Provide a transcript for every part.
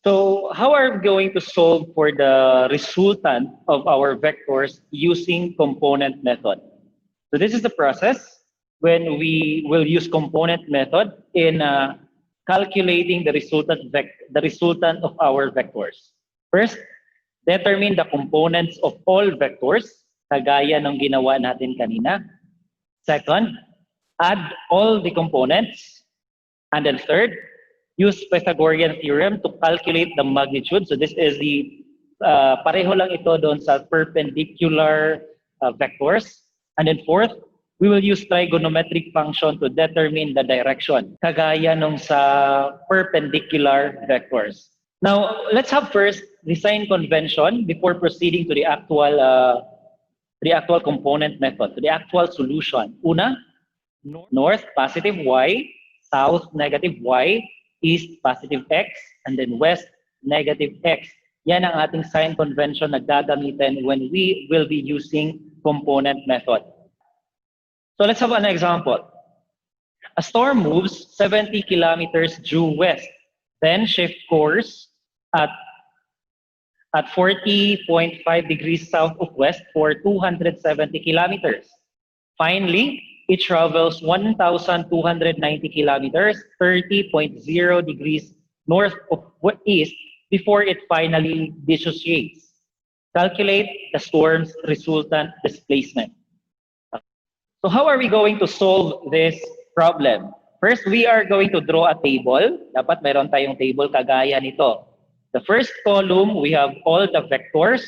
So how are we going to solve for the resultant of our vectors using component method? So this is the process when we will use component method in calculating the resultant of our vectors. First, determine the components of all vectors, kagaya ng ginawa natin kanina. Second, add all the components. And then third, use Pythagorean theorem to calculate the magnitude. So this is the, pareho lang ito doon sa perpendicular vectors. And then fourth, we will use trigonometric function to determine the direction, kagaya nung sa perpendicular vectors. Now, let's have first the sign convention before proceeding to the actual component method, to the actual solution. Una, north, positive y, south, negative y, east, positive x, and then west, negative x. Yan ang ating sign convention na gagamitin when we will be using component method. So let's have an example. A storm moves 70 kilometers due west, then shift course at 40.5 degrees south of west for 270 kilometers. Finally, it travels 1,290 kilometers, 30.0 degrees north of east before it finally dissociates. Calculate the storm's resultant displacement. So how are we going to solve this problem? First, we are going to draw a table. Dapat mayroon tayong table kagaya nito. The first column, we have all the vectors.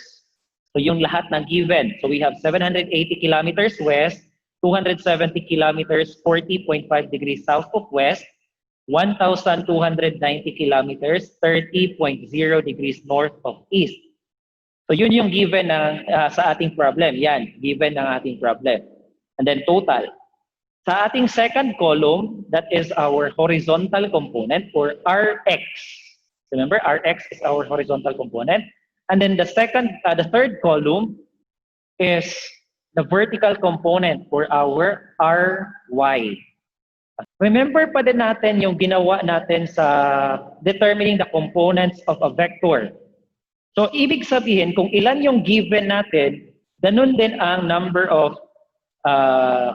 So yung lahat ng given. So we have 780 kilometers west, 270 kilometers, 40.5 degrees south of west, 1,290 kilometers, 30.0 degrees north of east. So yun yung given ng, sa ating problem. Yan, given ng ating problem. And then total. Sa ating second column, that is our horizontal component or Rx. Remember, Rx is our horizontal component. And then the third column is the vertical component for our Ry. Remember pa din natin yung ginawa natin sa determining the components of a vector. So, ibig sabihin, kung ilan yung given natin, ganun din ang number of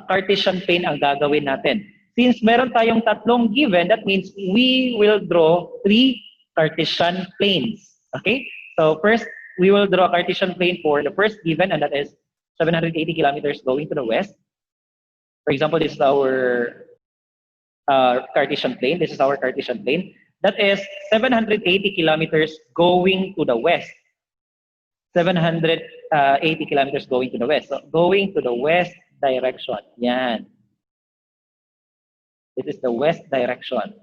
Cartesian plane ang gagawin natin. Since meron tayong tatlong given, that means we will draw 3 Cartesian planes. Okay? So first, we will draw a Cartesian plane for the first given, and that is 780 kilometers going to the west. For example, this is our Cartesian plane. This is our Cartesian plane. That is 780 kilometers going to the west. 780 kilometers going to the west. So going to the west direction. Yan. This is the west direction.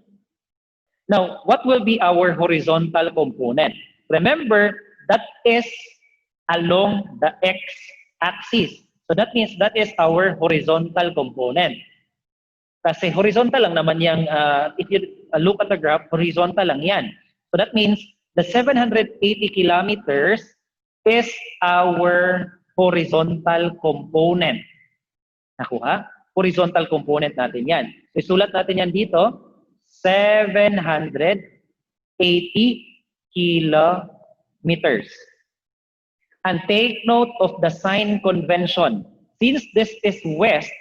Now, what will be our horizontal component? Remember, that is along the x-axis. So that means that is our horizontal component. Kasi horizontal lang naman yung, if you look at the graph, horizontal lang yan. So that means the 780 kilometers is our horizontal component. Nakuha? Horizontal component natin yan. So, isulat natin yan dito, 780 kilometers. And take note of the sign convention. Since this is west,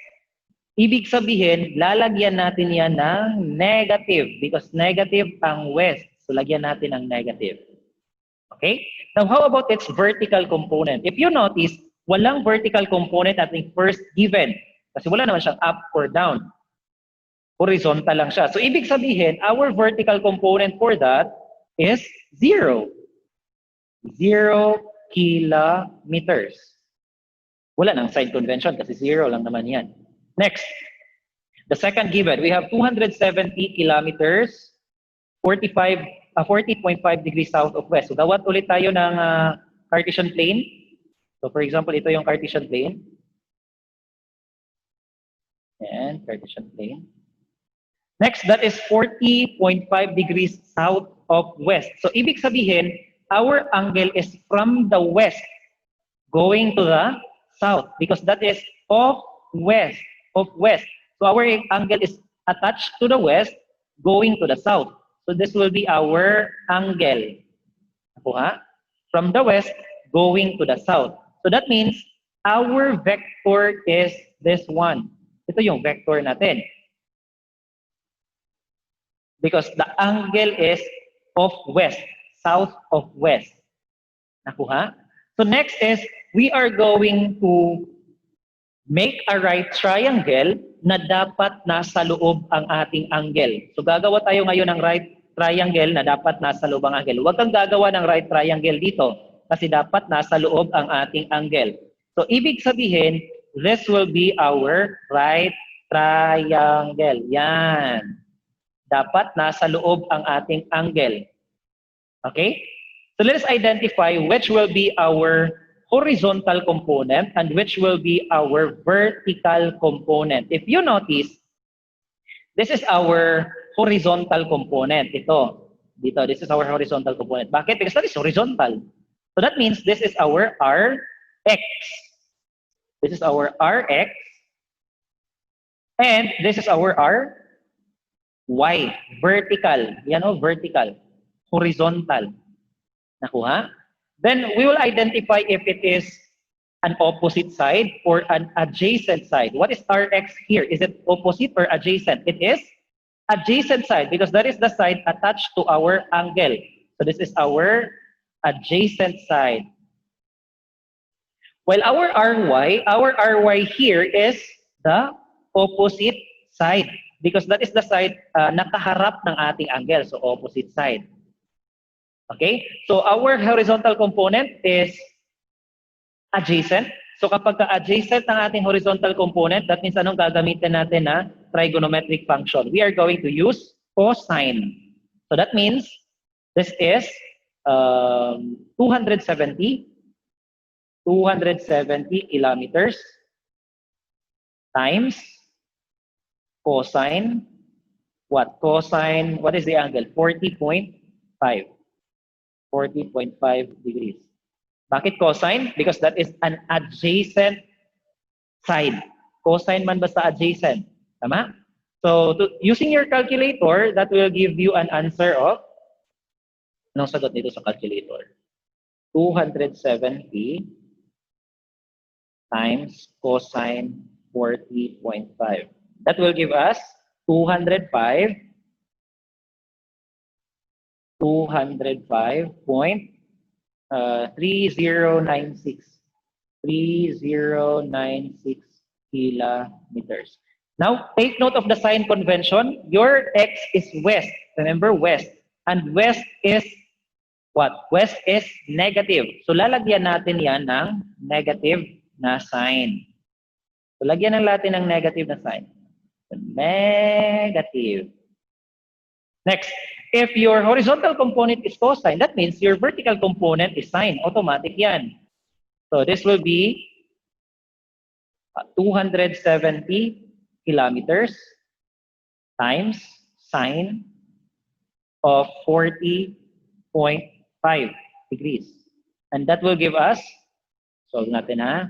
ibig sabihin, lalagyan natin yan ng negative because negative ang west. So, lagyan natin ng negative. Okay? Now, how about its vertical component? If you notice, walang vertical component ating first given. Kasi wala naman siyang up or down. Horizontal lang siya. So, ibig sabihin, our vertical component for that is 0. 0 kilometers. Wala nang sign convention kasi 0 lang naman yan. Next, the second given, we have 270 kilometers, 40.5 degrees south of west. So, gawat ulit tayo ng Cartesian plane. So, for example, ito yung Cartesian plane. And Cartesian plane. Next, that is 40.5 degrees south of west. So, ibig sabihin, our angle is from the west going to the south because that is of west. So, our angle is attached to the west going to the south. So, this will be our angle. Nakuha? From the west going to the south. So that means our vector is this one. Ito yung vector natin. Because the angle is of west, south of west. Nakuha? So next is, we are going to make a right triangle na dapat nasa loob ang ating angle. So gagawa tayo ngayon ng right triangle na dapat nasa loob ang angle. Huwag kang gagawa ng right triangle dito kasi dapat nasa loob ang ating angle. So ibig sabihin, this will be our right triangle. Yan. Dapat nasa loob ang ating angle. Okay? So let us identify which will be our horizontal component and which will be our vertical component. If you notice, this is our horizontal component. Ito. Dito, this is our horizontal component. Bakit? Because that is horizontal. So that means this is our Rx. This is our Rx. And this is our Ry. Vertical. Yan o, vertical. Horizontal. Nakuha? Then we will identify if it is an opposite side or an adjacent side. What is Rx here? Is it opposite or adjacent? It is adjacent side because that is the side attached to our angle. So this is our adjacent side. While our Ry here is the opposite side because that is the side nakaharap ng ating angle. So opposite side. Okay? So our horizontal component is adjacent. So kapag ka-adjacent ng ating horizontal component, that means anong gagamitin natin na trigonometric function? We are going to use cosine. So that means this is 270 kilometers times cosine. What? Cosine, what is the angle? 40.5. 40.5 degrees. Bakit cosine? Because that is an adjacent side. Cosine man basta adjacent. Tama? So, using your calculator, that will give you an answer of, anong sagot nito sa calculator? 270 times cosine 40.5. That will give us 205.3096 kilometers. Now, take note of the sign convention. Your x is west. Remember, west. And west is what? West is negative. So, lalagyan natin yan ng negative na sign. So, lagyan ng natin ng negative na sign. So, negative. Next, if your horizontal component is cosine, that means your vertical component is sine. Automatic yan. So, this will be 270 kilometers times sine of 40.5 degrees. And that will give us, solve natin ha,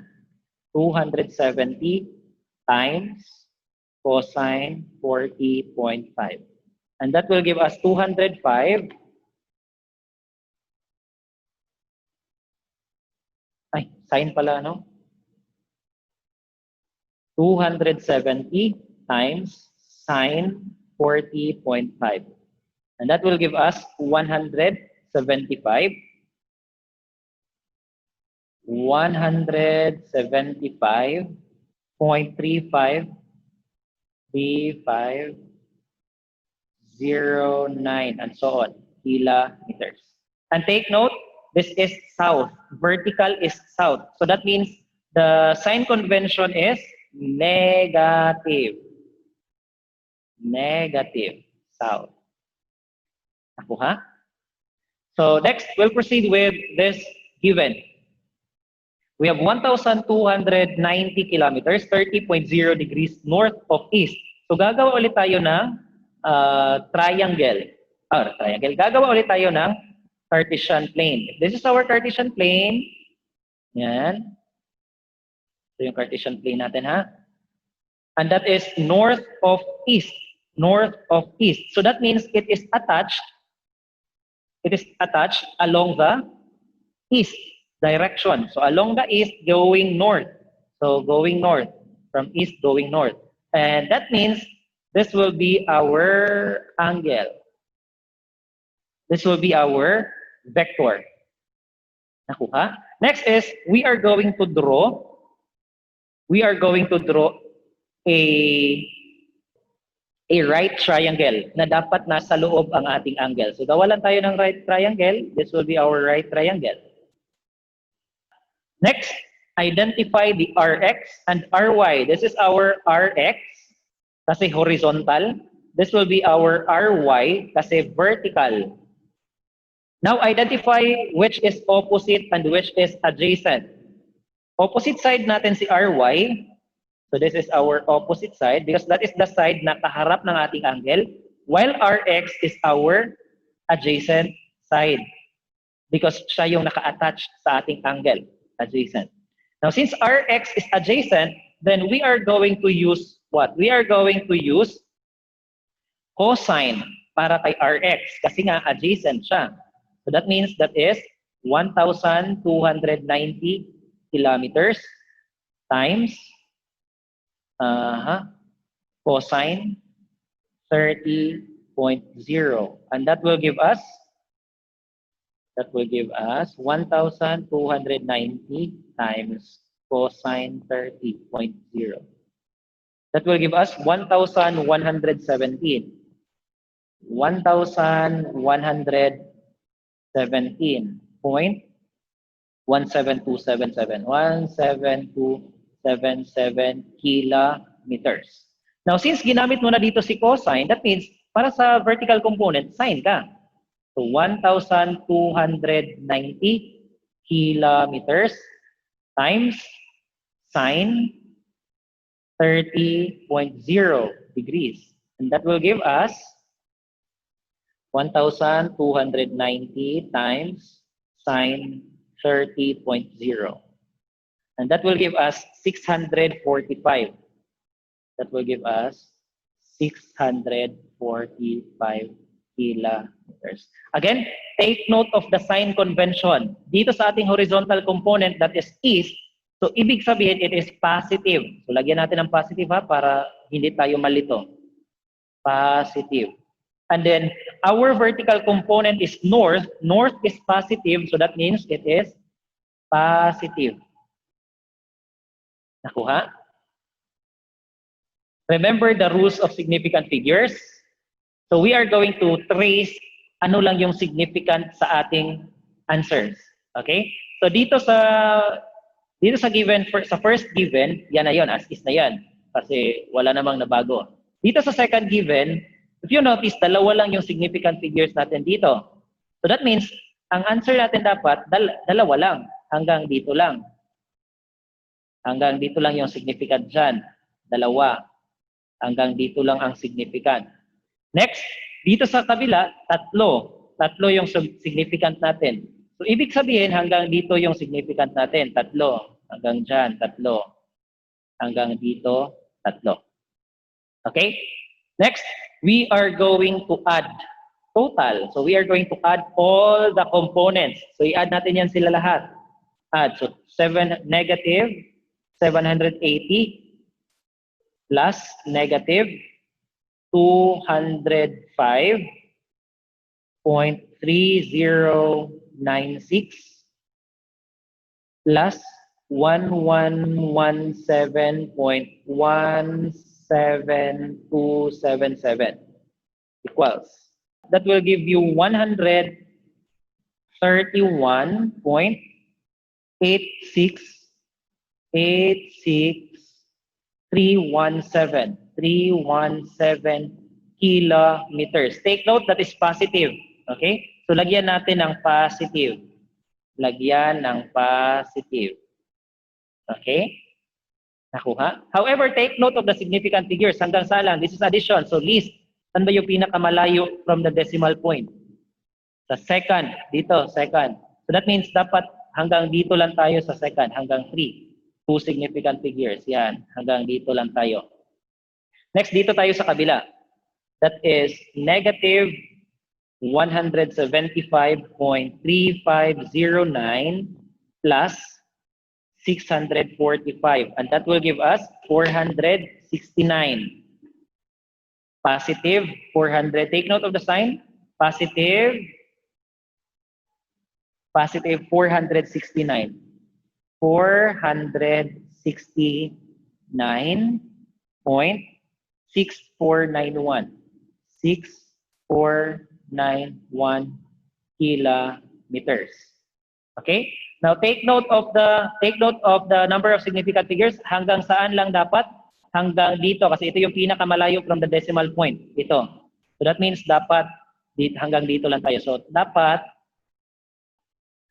270 times cosine 40.5. And that will give us 205. Ay, sine pala, no? 270 times sine 40.5. And that will give us 175. 175.35 3509 and so on kilometers. And take note, this is south. Vertical is south. So that means the sign convention is negative. Negative south. Nakuha? So next, we'll proceed with this given. We have 1,290 kilometers, 30.0 degrees north of east. So gagawa ulit tayo ng triangle. Gagawa ulit tayo ng Cartesian plane. This is our Cartesian plane. Yan. Ito yung Cartesian plane natin, ha? And that is north of east. North of east. So that means it is attached it is attached along the east direction. So along the east going north. So going north, from east going north. And that means this will be our angle. This will be our vector. Nakuha? Next is, we are going to draw a right triangle na dapat nasa loob ang ating angle. So gawalan tayo ng right triangle. This will be our right triangle. Next, identify the Rx and Ry. This is our Rx kasi horizontal. This will be our Ry kasi vertical. Now, identify which is opposite and which is adjacent. Opposite side natin si Ry. So this is our opposite side because that is the side na kaharap ng ating angle, while Rx is our adjacent side because siya yung naka-attach sa ating angle, adjacent. Now, since Rx is adjacent, then we are going to use what? We are going to use cosine para kay Rx kasi nga adjacent siya. So that means that is 1,290 kilometers times cosine 30.0, and that will give us 1,290 times cosine 30.0. That will give us 1,117. 1,117.17277 kilometers. Now, since ginamit mo na dito si cosine, that means para sa vertical component, sine ka. So, 1,290 kilometers times sine 30.0 degrees. And that will give us 1,290 times sine 30.0. And that will give us 645. That will give us 645 kilometers. Again, take note of the sign convention. Dito sa ating horizontal component that is east, so ibig sabihin it is positive. So lagyan natin ng positive ha para hindi tayo malito. Positive. And then our vertical component is north. North is positive, so that means it is positive. Nakuha? Remember the rules of significant figures? So we are going to trace ano lang yung significant sa ating answers. Okay? So dito sa given, sa first given, yan na yun, as is na yan. Kasi wala namang nabago. Dito sa second given, if you notice, dalawa lang yung significant figures natin dito. So that means, ang answer natin dapat, dalawa lang. Hanggang dito lang. Hanggang dito lang yung significant dyan. Dalawa. Hanggang dito lang ang significant. Next, dito sa kabila, tatlo. Tatlo yung significant natin. So, ibig sabihin, hanggang dito yung significant natin. Tatlo. Hanggang dyan, tatlo. Hanggang dito, tatlo. Okay? Next, we are going to add total. So, we are going to add all the components. So, i-add natin yan sila lahat. Add. So, negative 780 plus negative 205.3096 plus 1117.17277 equals. That will give you 131.86317 kilometers. Take note that is positive. Okay? So, lagyan natin ng positive. Lagyan ng positive. Okay? Nakuha? However, take note of the significant figures. Hanggang saan lang? This is addition. So, least. Saan ba yung pinakamalayo from the decimal point? Sa second. Dito, second. So, that means dapat hanggang dito lang tayo sa second. Hanggang 3. Two significant figures. Yan. Hanggang dito lang tayo. Next, dito tayo sa kabila. That is negative 175.3509 plus 645. And that will give us 469. Positive 400. Take note of the sign. Positive 469. 469.6491. 6491 kilometers. Okay? Now take note of the number of significant figures. Hanggang saan lang dapat? Hanggang dito kasi ito yung pinakamalayo from the decimal point. Ito. So that means dapat hanggang dito lang tayo. So dapat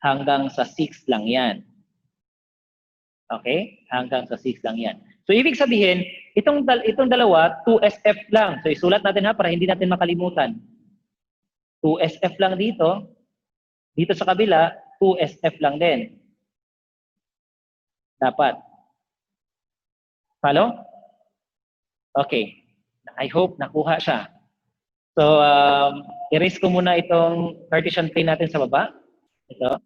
hanggang sa 6 lang yan. Okay? Hanggang sa 6 lang yan. So ibig sabihin, itong dalawa 2SF lang. So isulat natin ha para hindi natin makalimutan. 2SF lang dito. Dito sa kabila 2SF lang din. Dapat. Follow? Okay. I hope nakuha siya. So, erase ko muna itong Cartesian plane natin sa baba. Ito.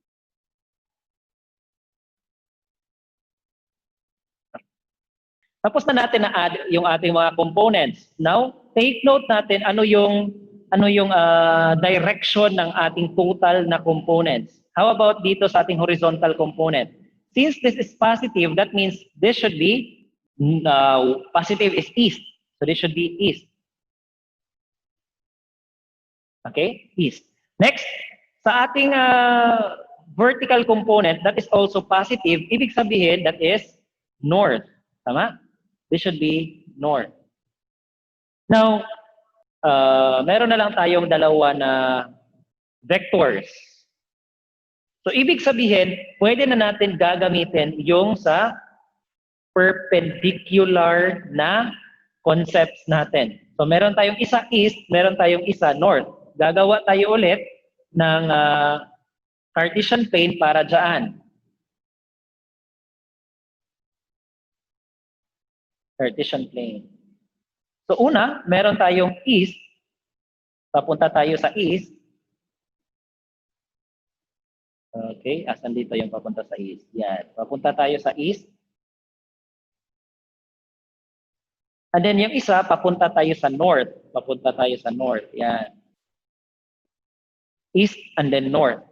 Tapos na natin na-add yung ating mga components. Now, take note natin ano yung direction ng ating total na components. How about dito sa ating horizontal component? Since this is positive, that means this should be positive is east. So this should be east. Okay? East. Next, sa ating vertical component, that is also positive. Ibig sabihin, that is north. Tama? This should be north. Now, meron na lang tayong dalawa na vectors. So, ibig sabihin, pwede na natin gagamitin yung sa perpendicular na concepts natin. So, meron tayong isa east, meron tayong isa north. Gagawa tayo ulit ng Cartesian plane para dyan. Cartesian plane. So, una, meron tayong east. Papunta tayo sa east. Okay, asan dito yung papunta sa east? Yan, papunta tayo sa east. And then yung isa, papunta tayo sa north. Papunta tayo sa north. Yan. East and then north.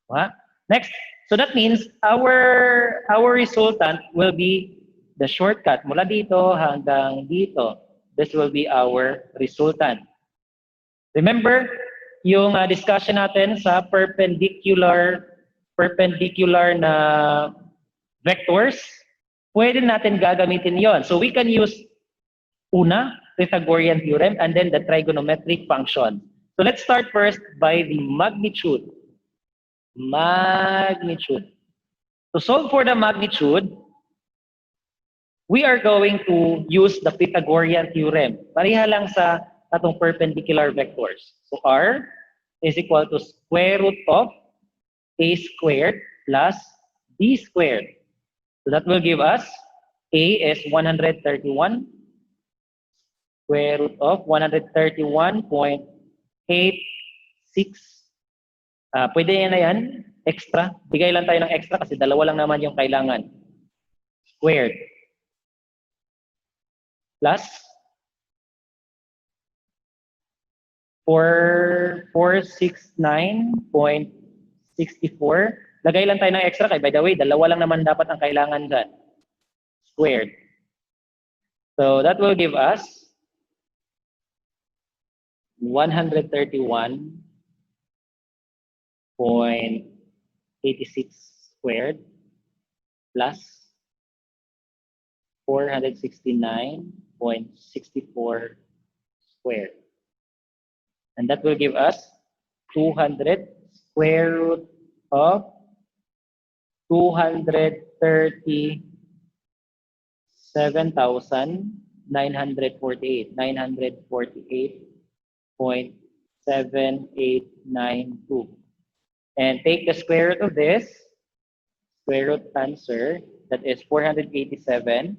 What? Next. So that means our resultant will be the shortcut mula dito hanggang dito. This will be our resultant. Remember, yung discussion natin sa perpendicular na vectors, pwede natin gagamitin yon. So we can use una, Pythagorean theorem, and then the trigonometric function. So let's start first by the magnitude. Magnitude. To solve for the magnitude, we are going to use the Pythagorean theorem. Pareha lang sa atong perpendicular vectors. So R is equal to square root of A squared plus B squared. So that will give us A is 131 square root of 131.86. Pwede na yan, extra. Bigay lang tayo ng extra kasi dalawa lang naman yung kailangan. Squared. Plus 469.64. Lagay lang tayo ng extra kay by the way, dalawa lang naman dapat ang kailangan dyan. Squared. So that will give us 131.86 squared plus 469.64 squared. And that will give us 200 square root of 237,948. 948.7892. And take the square root of this. Square root answer, that is 487.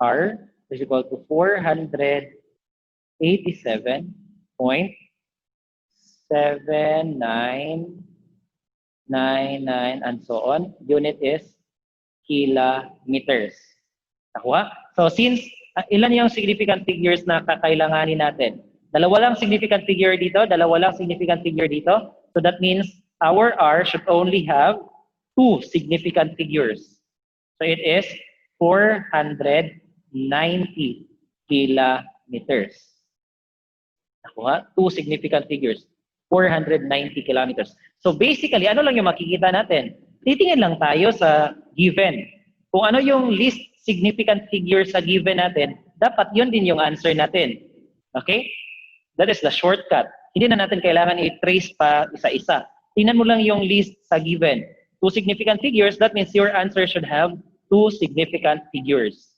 R is equal to 487.78 7, 9, 9, and so on. Unit is kilometers. Nakuha? So since ilan yung significant figures na kakailanganin natin? Dalawa lang significant figure dito, dalawa lang significant figure dito. So that means our R should only have 2 significant figures. So it is 490 kilometers. Nakuha? 2 significant figures. 490 kilometers. So basically, ano lang yung makikita natin? Titingin lang tayo sa given. Kung ano yung least significant figure sa given natin, dapat yun din yung answer natin. Okay? That is the shortcut. Hindi na natin kailangan i-trace pa isa-isa. Tingnan mo lang yung list sa given. 2 significant figures, that means your answer should have 2 significant figures.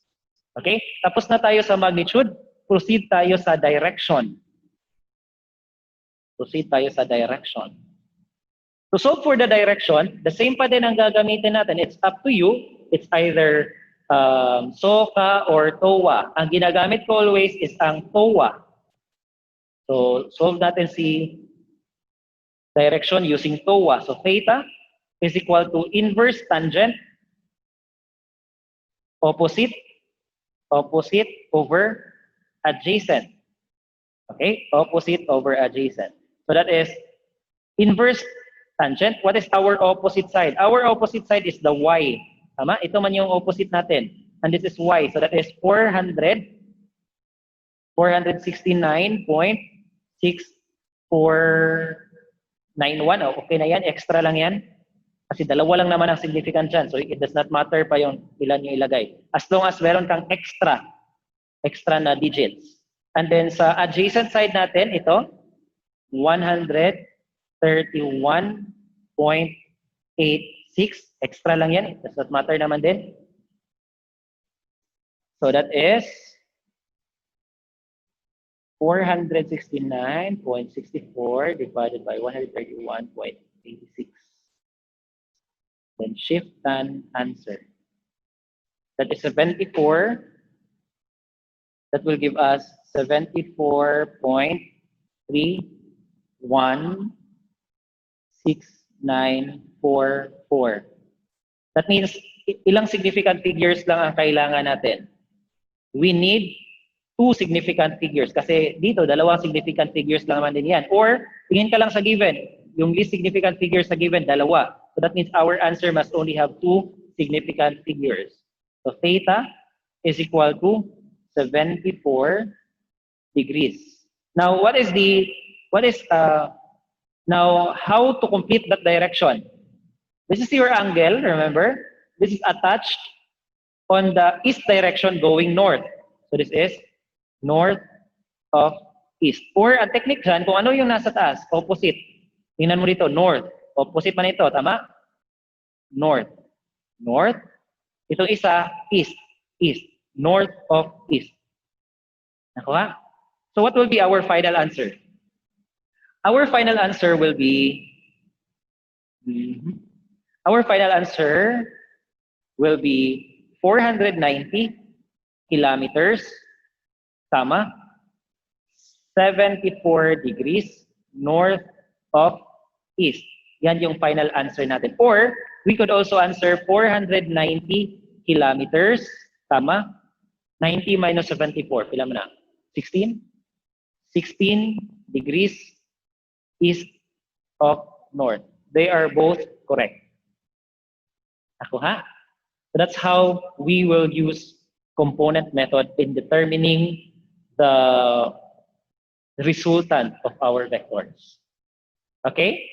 Okay? Tapos na tayo sa magnitude, proceed tayo sa direction. Proceed tayo sa direction. To solve for the direction, the same pa din ang gagamitin natin. It's up to you. It's either SOHCA or TOA. Ang ginagamit ko always is ang TOA. So, solve natin si direction using TOA. So, theta is equal to inverse tangent, opposite over adjacent. Okay? Opposite over adjacent. So, that is inverse tangent. What is our opposite side? Our opposite side is the y. Tama? Ito man yung opposite natin. And this is y. So, that is 469.6491. Oh, okay na yan. Extra lang yan. Kasi dalawa lang naman ang significant dyan. So, it does not matter pa yung ilan yung ilagay. As long as meron kang extra na digits. And then sa adjacent side natin, ito, 131.86. Extra lang yan. It does not matter naman din. So that is 469.64 divided by 131.86. Then shift and answer. That is 74. That will give us 74.31694. That means ilang significant figures lang ang kailangan natin. We need 2 significant figures kasi dito dalawang significant figures lang naman din yan. Or tingin ka lang sa given, yung least significant figures sa given, dalawa. So that means our answer must only have 2 significant figures. So theta is equal to 74 degrees. Now now how to complete that direction? This is your angle, remember? This is attached on the east direction going north. So this is north of east. Or ang technique dyan, kung ano yung nasa taas, opposite. Tingnan mo dito, north. Opposite man ito, tama? North. North. Itong isa, east. East. North of east. Nakuha? So what will be our final answer? Our final answer will be 490 kilometers, 74 degrees north of east. Yan yung final answer natin. Or, we could also answer 490 kilometers, 90 minus 74. Pila mo na? 16? 16 degrees east of north. They are both correct. Nakuha? So that's how we will use component method in determining the resultant of our vectors. Okay?